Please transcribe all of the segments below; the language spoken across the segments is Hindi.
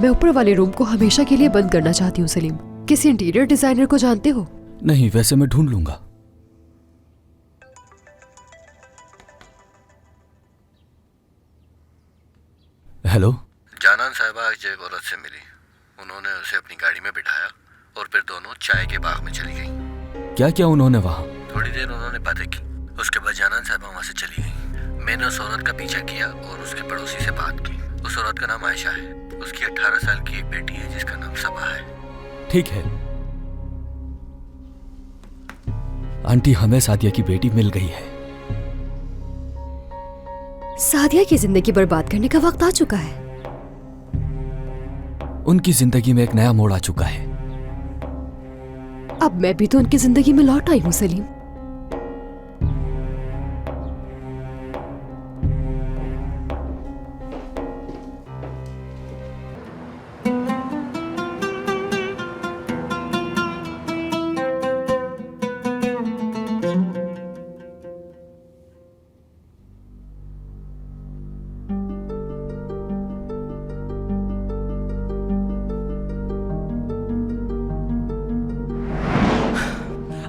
मैं ऊपर वाले रूम को हमेशा के लिए बंद करना चाहती हूँ सलीम। किसी इंटीरियर डिजाइनर को जानते हो? नहीं, वैसे मैं ढूंढ लूंगा। हेलो। जानान साहिबा आज एक औरत से मिली। उन्होंने उसे अपनी गाड़ी में बिठाया और फिर दोनों चाय के बाग में चली गई। क्या क्या उन्होंने वहाँ? थोड़ी देर उन्होंने बातें की, उसके बाद जानान साहिबा वहाँ से चली गई। मैंने उस औरत का पीछा किया और उसके पड़ोसी से बात की। उस औरत का नाम आयशा है। उसकी 18 साल की एक बेटी है जिसका नाम सबा है। ठीक है आंटी, हमें सादिया की बेटी मिल गई है। सादिया की जिंदगी बर्बाद करने का वक्त आ चुका है। उनकी जिंदगी में एक नया मोड़ आ चुका है। अब मैं भी तो उनकी जिंदगी में लौट आई हूँ सलीम।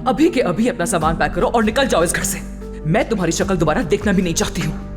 अभी के अभी अपना सामान पैक करो और निकल जाओ इस घर से। मैं तुम्हारी शक्ल दोबारा देखना भी नहीं चाहती हूँ।